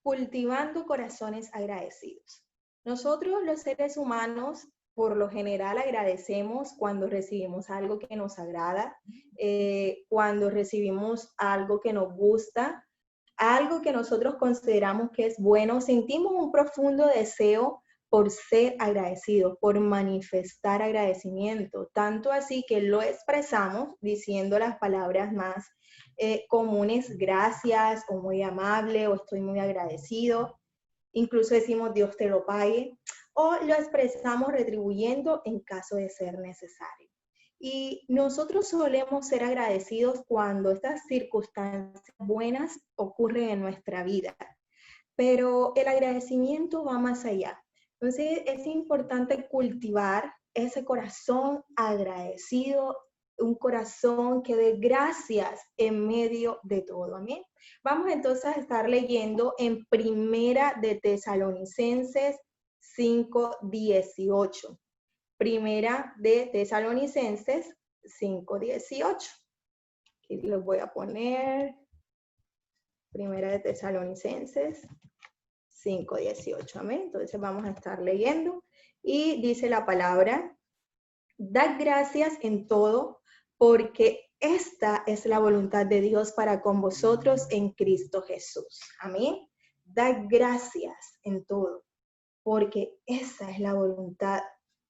cultivando corazones agradecidos. Nosotros los seres humanos, por lo general, agradecemos cuando recibimos algo que nos agrada, cuando recibimos algo que nos gusta, algo que nosotros consideramos que es bueno, sentimos un profundo deseo por ser agradecidos, por manifestar agradecimiento, tanto así que lo expresamos diciendo las palabras más comunes, gracias, o muy amable, o estoy muy agradecido. Incluso decimos Dios te lo pague, o lo expresamos retribuyendo en caso de ser necesario. Y nosotros solemos ser agradecidos cuando estas circunstancias buenas ocurren en nuestra vida, pero el agradecimiento va más allá. Entonces es importante cultivar ese corazón agradecido, un corazón que dé gracias en medio de todo. Amén. Vamos entonces a estar leyendo en Primera de Tesalonicenses 5:18. Primera de Tesalonicenses 5:18. Aquí los voy a poner. Primera de Tesalonicenses 5:18. Amén. Entonces vamos a estar leyendo y dice la palabra: dad gracias en todo, porque esta es la voluntad de Dios para con vosotros en Cristo Jesús. Amén. Dad gracias en todo, porque esa es la voluntad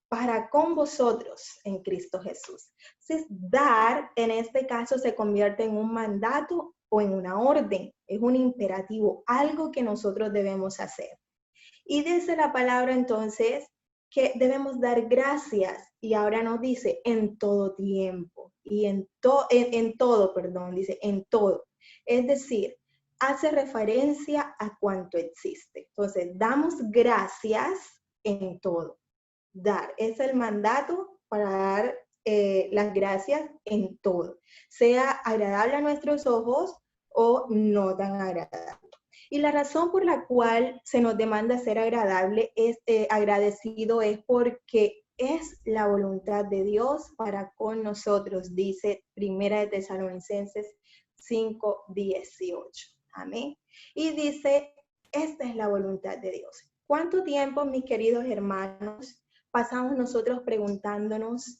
para con vosotros en Cristo Jesús. Entonces, dar en este caso se convierte en un mandato o en una orden, es un imperativo, algo que nosotros debemos hacer. Y dice la palabra entonces que debemos dar gracias, y ahora nos dice en todo tiempo, y en todo, dice en todo. Es decir, hace referencia a cuanto existe. Entonces, damos gracias en todo. Dar, es el mandato para dar las gracias en todo, sea agradable a nuestros ojos o no tan agradable. Y la razón por la cual se nos demanda ser agradecido es porque es la voluntad de Dios para con nosotros, dice Primera de Tesalonicenses 5:18. Amén. Y dice, esta es la voluntad de Dios. ¿Cuánto tiempo, mis queridos hermanos, pasamos nosotros preguntándonos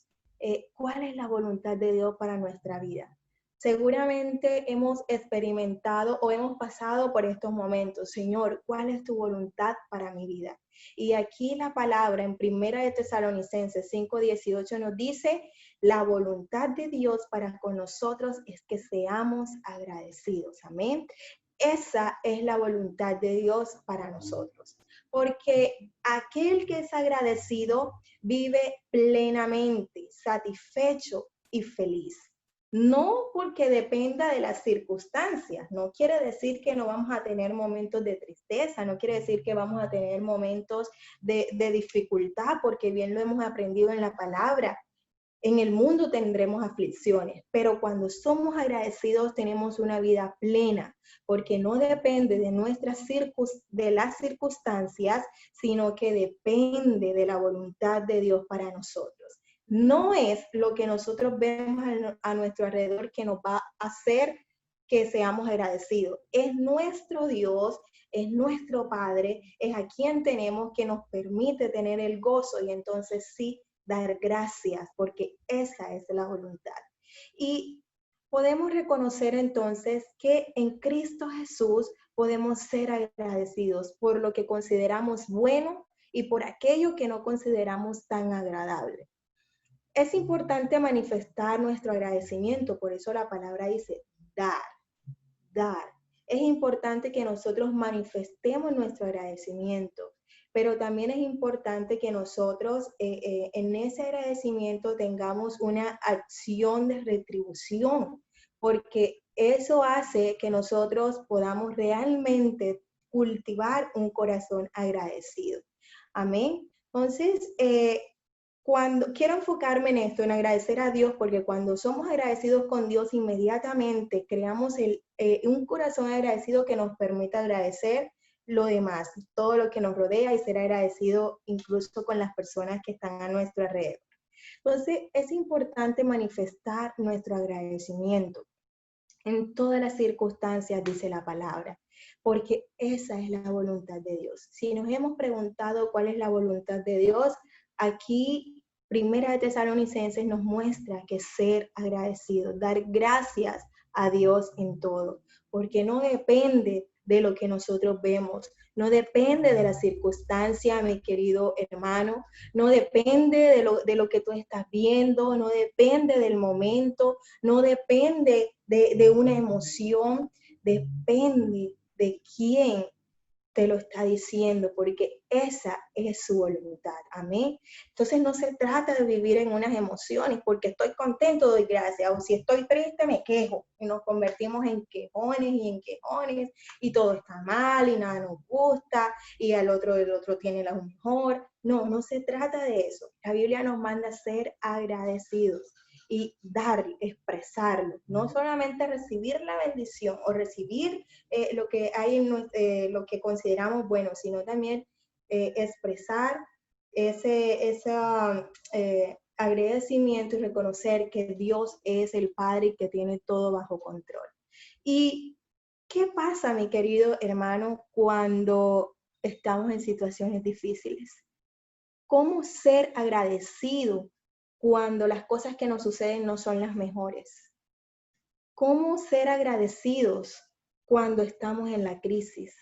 cuál es la voluntad de Dios para nuestra vida? Seguramente hemos experimentado o hemos pasado por estos momentos. Señor, ¿cuál es tu voluntad para mi vida? Y aquí la palabra en Primera de Tesalonicenses 5:18 nos dice, la voluntad de Dios para con nosotros es que seamos agradecidos. Amén. Esa es la voluntad de Dios para nosotros. Porque aquel que es agradecido vive plenamente, satisfecho y feliz. No porque dependa de las circunstancias, no quiere decir que no vamos a tener momentos de tristeza, no quiere decir que vamos a tener momentos de dificultad, porque bien lo hemos aprendido en la palabra. En el mundo tendremos aflicciones, pero cuando somos agradecidos tenemos una vida plena, porque no depende de las circunstancias, sino que depende de la voluntad de Dios para nosotros. No es lo que nosotros vemos a nuestro alrededor que nos va a hacer que seamos agradecidos. Es nuestro Dios, es nuestro Padre, es a quien tenemos que nos permite tener el gozo y entonces sí, dar gracias, porque esa es la voluntad. Y podemos reconocer entonces que en Cristo Jesús podemos ser agradecidos por lo que consideramos bueno y por aquello que no consideramos tan agradable. Es importante manifestar nuestro agradecimiento, por eso la palabra dice dar, dar. Es importante que nosotros manifestemos nuestro agradecimiento, pero también es importante que nosotros en ese agradecimiento tengamos una acción de retribución, porque eso hace que nosotros podamos realmente cultivar un corazón agradecido. Amén. Entonces, quiero enfocarme en esto, en agradecer a Dios, porque cuando somos agradecidos con Dios, inmediatamente creamos un corazón agradecido que nos permita agradecer lo demás, todo lo que nos rodea y ser agradecido incluso con las personas que están a nuestro alrededor. Entonces, es importante manifestar nuestro agradecimiento en todas las circunstancias, dice la palabra. porque esa es la voluntad de Dios. Si nos hemos preguntado cuál es la voluntad de Dios, aquí Primera de Tesalonicenses nos muestra que ser agradecidos, dar gracias a Dios en todo, porque no depende de lo que nosotros vemos, no depende de la circunstancia, mi querido hermano, no depende de lo que tú estás viendo, no depende del momento, no depende de una emoción, depende de quién te lo está diciendo, porque esa es su voluntad. Amén. Entonces no se trata de vivir en unas emociones, porque estoy contento, doy gracias, o si estoy triste, me quejo, y nos convertimos en quejones, y todo está mal, y nada nos gusta, y el otro tiene lo mejor. No, no se trata de eso. La Biblia nos manda a ser agradecidos y dar, expresarlo, no solamente recibir la bendición o recibir lo que hay en lo que consideramos bueno, sino también expresar ese agradecimiento y reconocer que Dios es el Padre y que tiene todo bajo control. ¿Y qué pasa, mi querido hermano, cuando estamos en situaciones difíciles? ¿Cómo ser agradecido cuando las cosas que nos suceden no son las mejores? ¿Cómo ser agradecidos cuando estamos en la crisis?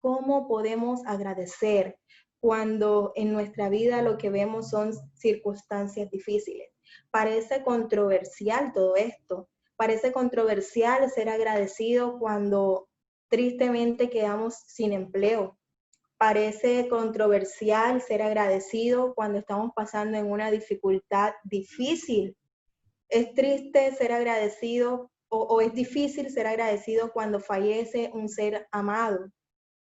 ¿Cómo podemos agradecer cuando en nuestra vida lo que vemos son circunstancias difíciles? Parece controversial todo esto. Parece controversial ser agradecido cuando tristemente quedamos sin empleo. Parece controversial ser agradecido cuando estamos pasando en una dificultad difícil. Es triste ser agradecido o es difícil ser agradecido cuando fallece un ser amado.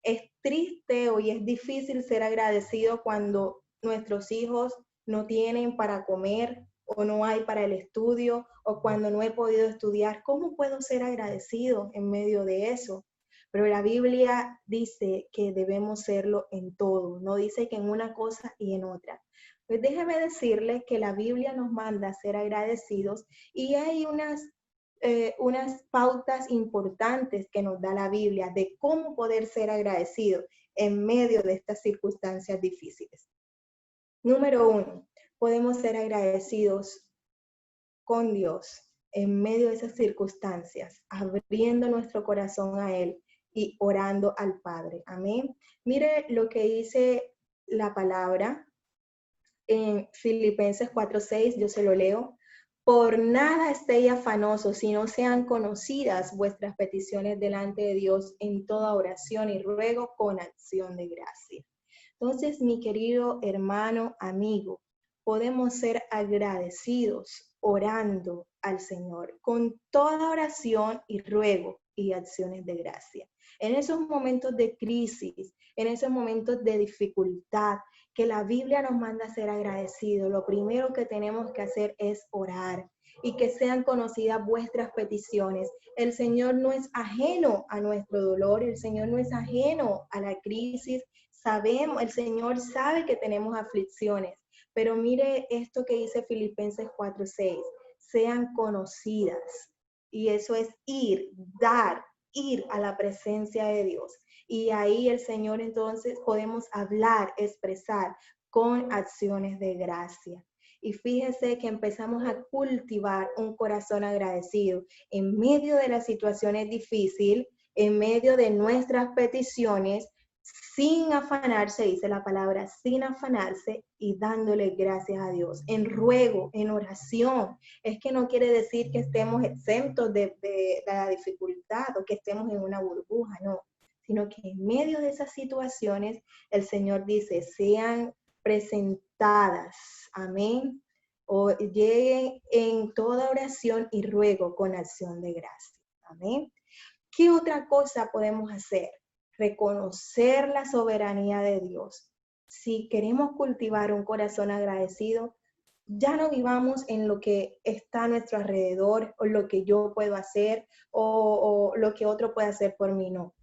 Es triste y es difícil ser agradecido cuando nuestros hijos no tienen para comer o no hay para el estudio o cuando no he podido estudiar. ¿Cómo puedo ser agradecido en medio de eso? Pero la Biblia dice que debemos serlo en todo, no dice que en una cosa y en otra. Pues déjeme decirle que la Biblia nos manda a ser agradecidos y hay unas pautas importantes que nos da la Biblia de cómo poder ser agradecidos en medio de estas circunstancias difíciles. Número 1, podemos ser agradecidos con Dios en medio de esas circunstancias, abriendo nuestro corazón a Él y orando al Padre. Amén. Mire lo que dice la palabra en Filipenses 4:6, yo se lo leo. Por nada estéis afanosos, sino sean conocidas vuestras peticiones delante de Dios en toda oración y ruego con acción de gracia. Entonces, mi querido hermano, amigo, podemos ser agradecidos orando al Señor con toda oración y ruego y acciones de gracia. En esos momentos de crisis, en esos momentos de dificultad, que la Biblia nos manda a ser agradecidos, lo primero que tenemos que hacer es orar y que sean conocidas vuestras peticiones. El Señor no es ajeno a nuestro dolor, el Señor no es ajeno a la crisis. Sabemos, el Señor sabe que tenemos aflicciones, pero mire esto que dice Filipenses 4:6, sean conocidas. Y eso es ir a la presencia de Dios. Y ahí el Señor entonces podemos hablar, expresar con acciones de gracia. Y fíjese que empezamos a cultivar un corazón agradecido en medio de las situaciones difíciles, en medio de nuestras peticiones, sin afanarse, dice la palabra, sin afanarse y dándole gracias a Dios, en ruego, en oración. Es que no quiere decir que estemos exentos de la dificultad o que estemos en una burbuja, no, sino que en medio de esas situaciones el Señor dice, sean presentadas, amén, o lleguen en toda oración y ruego con acción de gracia, amén. ¿Qué otra cosa podemos hacer? Reconocer la soberanía de Dios. Si queremos cultivar un corazón agradecido, ya no vivamos en lo que está a nuestro alrededor o lo que yo puedo hacer o lo que otro puede hacer por mí, no.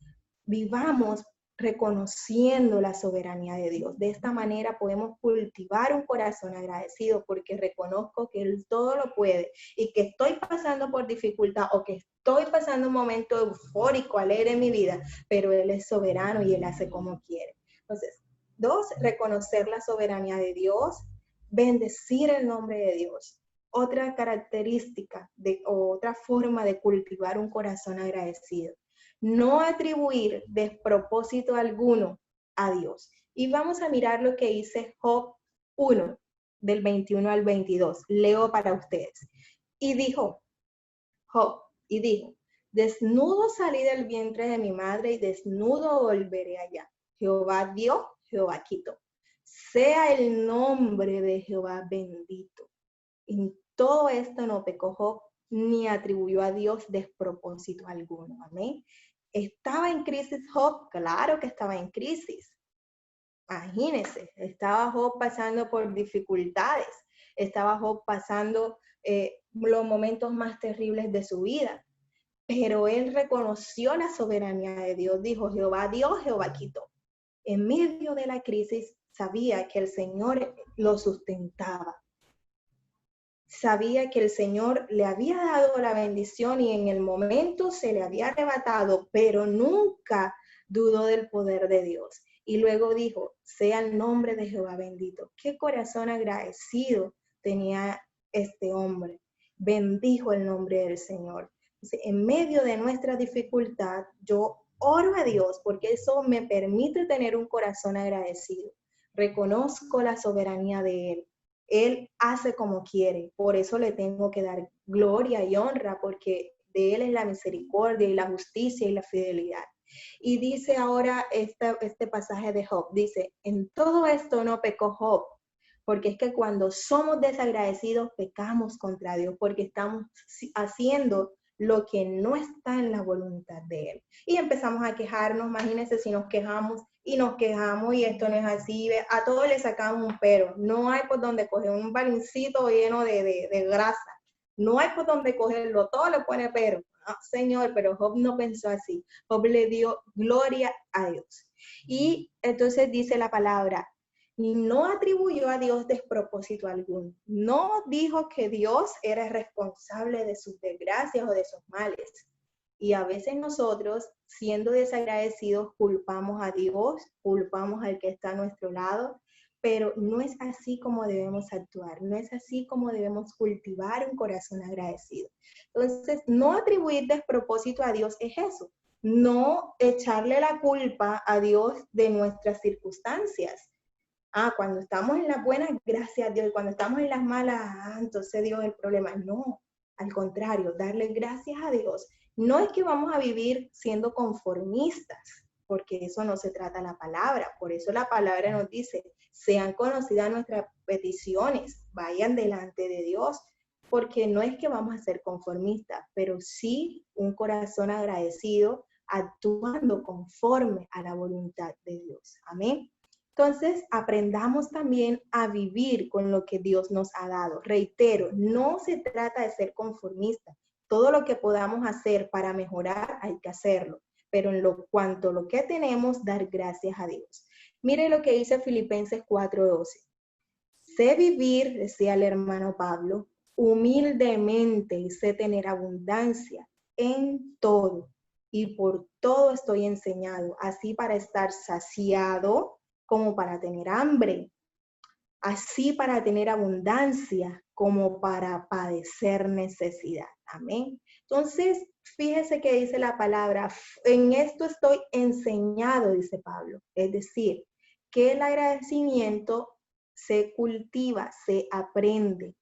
Vivamos reconociendo la soberanía de Dios. De esta manera podemos cultivar un corazón agradecido porque reconozco que Él todo lo puede y que estoy pasando por dificultad o que estoy pasando un momento eufórico, alegre en mi vida, pero Él es soberano y Él hace como quiere. Entonces, 2, reconocer la soberanía de Dios, bendecir el nombre de Dios. Otra característica o otra forma de cultivar un corazón agradecido. No atribuir despropósito alguno a Dios. Y vamos a mirar lo que dice Job 1, del 21 al 22. Leo para ustedes. Y dijo, Job, y dijo, desnudo salí del vientre de mi madre y desnudo volveré allá. Jehová dio, Jehová quitó. Sea el nombre de Jehová bendito. En todo esto no pecó Job, ni atribuyó a Dios despropósito alguno. Amén. ¿Estaba en crisis Job? Claro que estaba en crisis. Imagínense, estaba Job pasando por dificultades, estaba Job pasando los momentos más terribles de su vida, pero él reconoció la soberanía de Dios, dijo, Jehová dio, Jehová quitó. En medio de la crisis sabía que el Señor lo sustentaba, sabía que el Señor le había dado la bendición y en el momento se le había arrebatado, pero nunca dudó del poder de Dios. Y luego dijo, sea el nombre de Jehová bendito. Qué corazón agradecido tenía este hombre. Bendijo el nombre del Señor. Entonces, en medio de nuestra dificultad, yo oro a Dios porque eso me permite tener un corazón agradecido. Reconozco la soberanía de Él. Él hace como quiere, por eso le tengo que dar gloria y honra, porque de Él es la misericordia y la justicia y la fidelidad. Y dice ahora este pasaje de Job, dice, en todo esto no pecó Job, porque es que cuando somos desagradecidos pecamos contra Dios, porque estamos haciendo lo que no está en la voluntad de Él. Y empezamos a quejarnos, imagínense si nos quejamos y esto no es así, a todos le sacamos un pero, no hay por donde coger un baloncito lleno de grasa, no hay por donde cogerlo, todo le pone pero. Ah, Señor, pero Job no pensó así, Job le dio gloria a Dios. Y entonces dice la palabra, y no atribuyó a Dios despropósito alguno. No dijo que Dios era responsable de sus desgracias o de sus males. Y a veces nosotros, siendo desagradecidos, culpamos a Dios, culpamos al que está a nuestro lado, pero no es así como debemos actuar, no es así como debemos cultivar un corazón agradecido. Entonces, no atribuir despropósito a Dios es eso, no echarle la culpa a Dios de nuestras circunstancias. Cuando estamos en las buenas, gracias a Dios, y cuando estamos en las malas, entonces Dios es el problema. No, al contrario, darle gracias a Dios. No es que vamos a vivir siendo conformistas, porque eso no se trata la palabra. Por eso la palabra nos dice, sean conocidas nuestras peticiones, vayan delante de Dios, porque no es que vamos a ser conformistas, pero sí un corazón agradecido, actuando conforme a la voluntad de Dios. Amén. Entonces, aprendamos también a vivir con lo que Dios nos ha dado. Reitero, no se trata de ser conformista. Todo lo que podamos hacer para mejorar, hay que hacerlo. Pero en cuanto a lo que tenemos, dar gracias a Dios. Mire lo que dice Filipenses 4:12. Sé vivir, decía el hermano Pablo, humildemente y sé tener abundancia en todo. Y por todo estoy enseñado, así para estar saciado como para tener hambre, así para tener abundancia como para padecer necesidad. Amén. Entonces, fíjese que dice la palabra, en esto estoy enseñado, dice Pablo. Es decir, que el agradecimiento se cultiva, se aprende.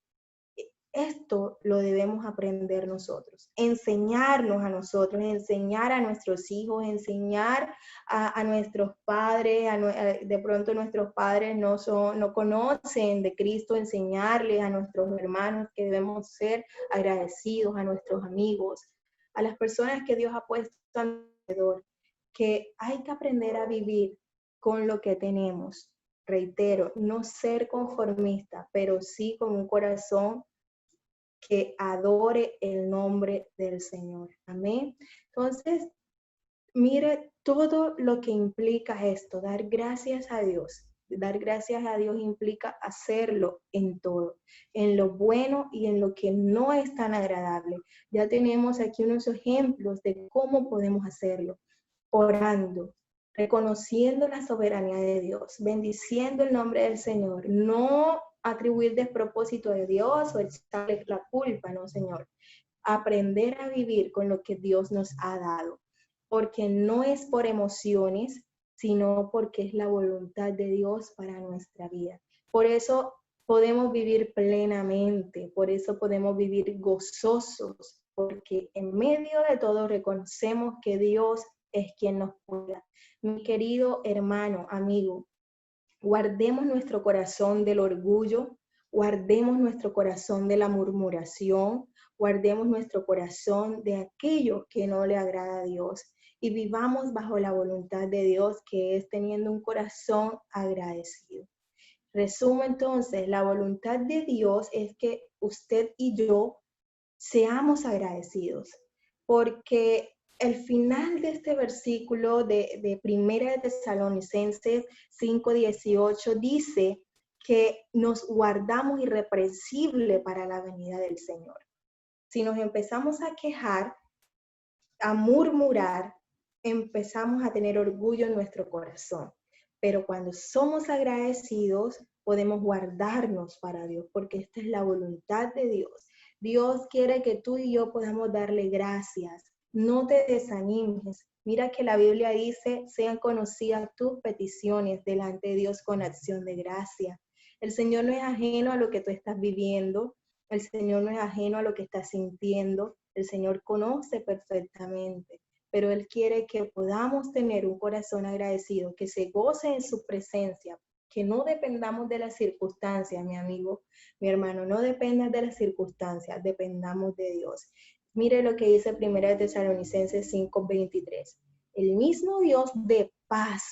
Esto lo debemos aprender nosotros, enseñarnos a nosotros, enseñar a nuestros hijos, enseñar a nuestros padres, de pronto nuestros padres no conocen de Cristo, enseñarles a nuestros hermanos que debemos ser agradecidos, a nuestros amigos, a las personas que Dios ha puesto alrededor, que hay que aprender a vivir con lo que tenemos. Reitero, no ser conformista, pero sí con un corazón que adore el nombre del Señor. Amén. Entonces, mire todo lo que implica esto, dar gracias a Dios. Dar gracias a Dios implica hacerlo en todo, en lo bueno y en lo que no es tan agradable. Ya tenemos aquí unos ejemplos de cómo podemos hacerlo. Orando, reconociendo la soberanía de Dios, bendiciendo el nombre del Señor, no atribuir despropósito a Dios o echarle la culpa, no, Señor. Aprender a vivir con lo que Dios nos ha dado, porque no es por emociones, sino porque es la voluntad de Dios para nuestra vida. Por eso podemos vivir plenamente, por eso podemos vivir gozosos, porque en medio de todo reconocemos que Dios es quien nos cuida. Mi querido hermano, amigo, guardemos nuestro corazón del orgullo, guardemos nuestro corazón de la murmuración, guardemos nuestro corazón de aquello que no le agrada a Dios y vivamos bajo la voluntad de Dios, que es teniendo un corazón agradecido. Resumo entonces, la voluntad de Dios es que usted y yo seamos agradecidos, porque el final de este versículo de Primera de Tesalonicenses 5:18 dice que nos guardamos irreprensible para la venida del Señor. Si nos empezamos a quejar, a murmurar, empezamos a tener orgullo en nuestro corazón. Pero cuando somos agradecidos, podemos guardarnos para Dios, porque esta es la voluntad de Dios. Dios quiere que tú y yo podamos darle gracias. No te desanimes. Mira que la Biblia dice, sean conocidas tus peticiones delante de Dios con acción de gracia. El Señor no es ajeno a lo que tú estás viviendo. El Señor no es ajeno a lo que estás sintiendo. El Señor conoce perfectamente, pero Él quiere que podamos tener un corazón agradecido, que se goce en su presencia, que no dependamos de las circunstancias, mi amigo, mi hermano, no dependas de las circunstancias, dependamos de Dios. Mire lo que dice 1 Tesalonicenses 5:23. El mismo Dios de paz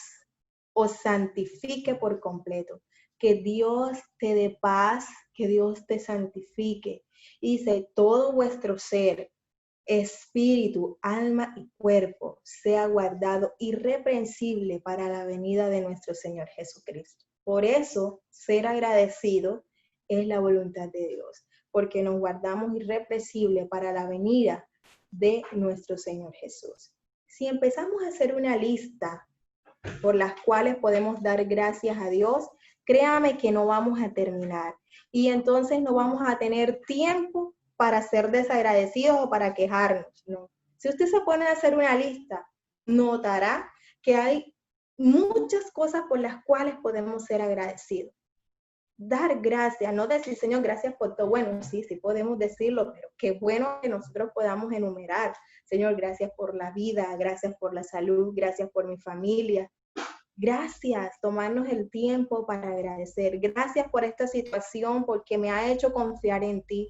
os santifique por completo. Que Dios te dé paz, que Dios te santifique. Y dice, todo vuestro ser, espíritu, alma y cuerpo sea guardado irreprensible para la venida de nuestro Señor Jesucristo. Por eso, ser agradecido es la voluntad de Dios, porque nos guardamos irreprensible para la venida de nuestro Señor Jesús. Si empezamos a hacer una lista por las cuales podemos dar gracias a Dios, créame que no vamos a terminar. Y entonces no vamos a tener tiempo para ser desagradecidos o para quejarnos, ¿no? Si usted se pone a hacer una lista, notará que hay muchas cosas por las cuales podemos ser agradecidos. Dar gracias, no decir, Señor, gracias por todo. Bueno, sí podemos decirlo, pero qué bueno que nosotros podamos enumerar. Señor, gracias por la vida, gracias por la salud, gracias por mi familia. Gracias, tomarnos el tiempo para agradecer. Gracias por esta situación, porque me ha hecho confiar en ti.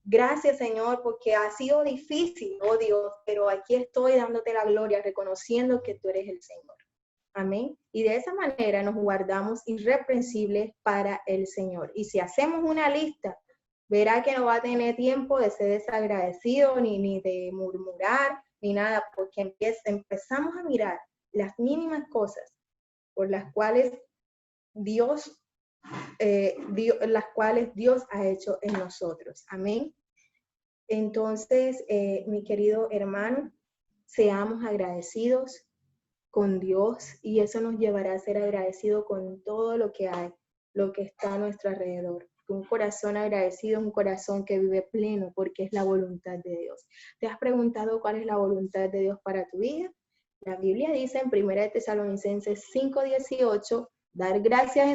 Gracias, Señor, porque ha sido difícil, oh Dios, pero aquí estoy dándote la gloria, reconociendo que tú eres el Señor. Amén. Y de esa manera nos guardamos irreprensibles para el Señor. Y si hacemos una lista, verá que no va a tener tiempo de ser desagradecido, ni de murmurar, ni nada, porque empezamos a mirar las mínimas cosas por las cuales Dios ha hecho en nosotros. Amén. Entonces, mi querido hermano, seamos agradecidos con Dios y eso nos llevará a ser agradecidos con todo lo que hay, lo que está a nuestro alrededor. Un corazón agradecido es un corazón que vive pleno porque es la voluntad de Dios. ¿Te has preguntado cuál es la voluntad de Dios para tu vida? La Biblia dice en 1 Tesalonicenses 5:18, dar gracias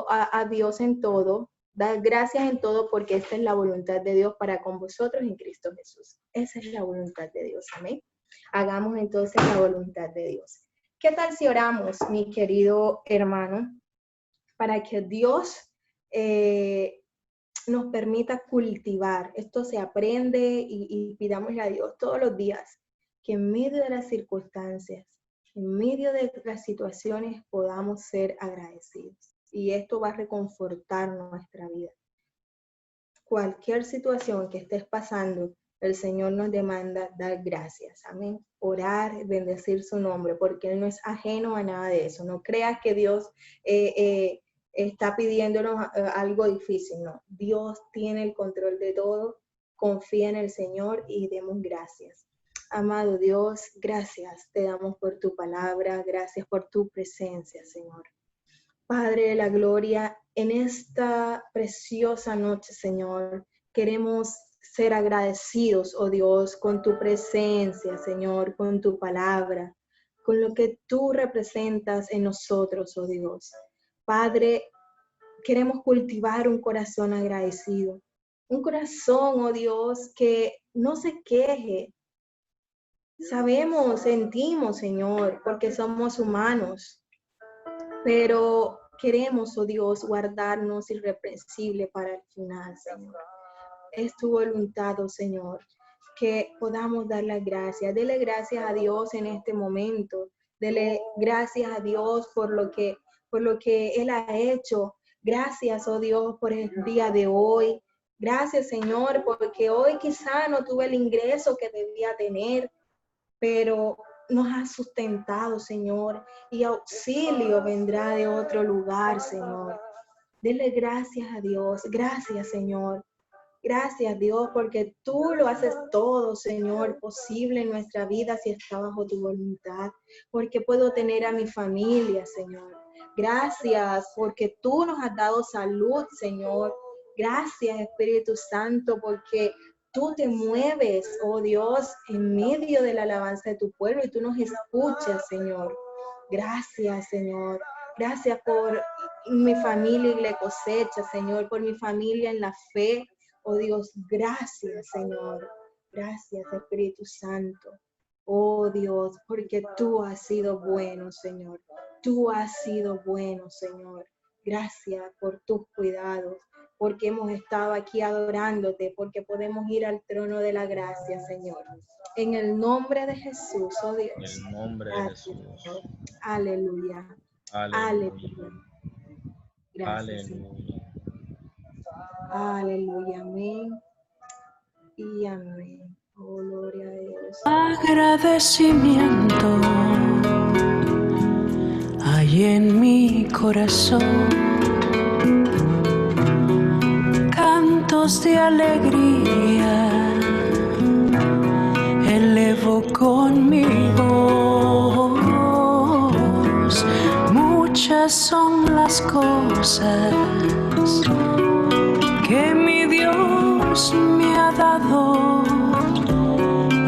a Dios en todo, dar gracias en todo porque esta es la voluntad de Dios para con vosotros en Cristo Jesús. Esa es la voluntad de Dios, amén. Hagamos entonces la voluntad de Dios. ¿Qué tal si oramos, mi querido hermano, para que Dios nos permita cultivar? Esto se aprende y pidámosle a Dios todos los días que en medio de las circunstancias, en medio de las situaciones podamos ser agradecidos. Y esto va a reconfortar nuestra vida. Cualquier situación que estés pasando, el Señor nos demanda dar gracias, amén. Orar, bendecir su nombre, porque Él no es ajeno a nada de eso. No creas que Dios está pidiéndonos algo difícil, no. Dios tiene el control de todo. Confía en el Señor y demos gracias. Amado Dios, gracias te damos por tu palabra, gracias por tu presencia, Señor. Padre de la gloria, en esta preciosa noche, Señor, queremos ser agradecidos, oh Dios, con tu presencia, Señor, con tu palabra, con lo que tú representas en nosotros, oh Dios. Padre, queremos cultivar un corazón agradecido, un corazón, oh Dios, que no se queje. Sabemos, sentimos, Señor, porque somos humanos, pero queremos, oh Dios, guardarnos irreprensible para el final, Señor. Es tu voluntad, oh Señor, que podamos dar las gracias. Dele gracias a Dios en este momento. Dele gracias a Dios por lo que Él ha hecho. Gracias, oh Dios, por el día de hoy. Gracias, Señor, porque hoy quizá no tuve el ingreso que debía tener, pero nos ha sustentado, Señor, y auxilio vendrá de otro lugar, Señor. Dele gracias a Dios. Gracias, Señor. Gracias, Dios, porque tú lo haces todo, Señor, posible en nuestra vida si está bajo tu voluntad, porque puedo tener a mi familia, Señor. Gracias, porque tú nos has dado salud, Señor. Gracias, Espíritu Santo, porque tú te mueves, oh Dios, en medio de la alabanza de tu pueblo y tú nos escuchas, Señor. Gracias, Señor. Gracias por mi familia y la cosecha, Señor, por mi familia en la fe. Oh Dios, gracias, Señor. Gracias, Espíritu Santo. Oh Dios, porque tú has sido bueno, Señor. Tú has sido bueno, Señor. Gracias por tus cuidados, porque hemos estado aquí adorándote, porque podemos ir al trono de la gracia, Señor. En el nombre de Jesús, oh Dios. En el nombre de Jesús. Señor. Aleluya. Aleluya. Gracias, Señor. Aleluya. Aleluya, amén y amén. Oh, gloria a Dios. Agradecimiento hay en mi corazón, cantos de alegría elevo con mi voz. Muchas son las cosas que mi Dios me ha dado,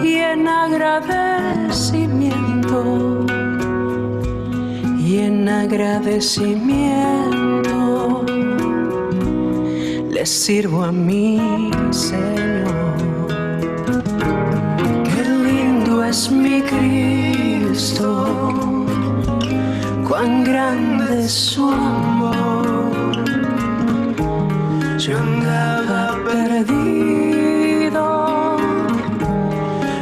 y en agradecimiento le sirvo a mi Señor. Qué lindo es mi Cristo, cuán grande es su amor. Yo andaba perdido,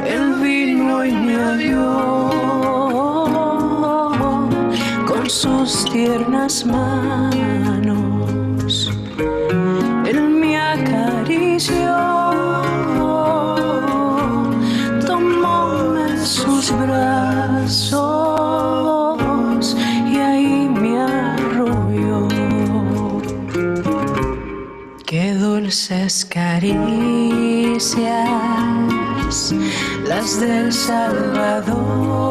Él vino y me halló, con sus tiernas manos Él me acarició, tomóme en sus brazos y ahí me arrolló. Qué dulces caricias las del Salvador,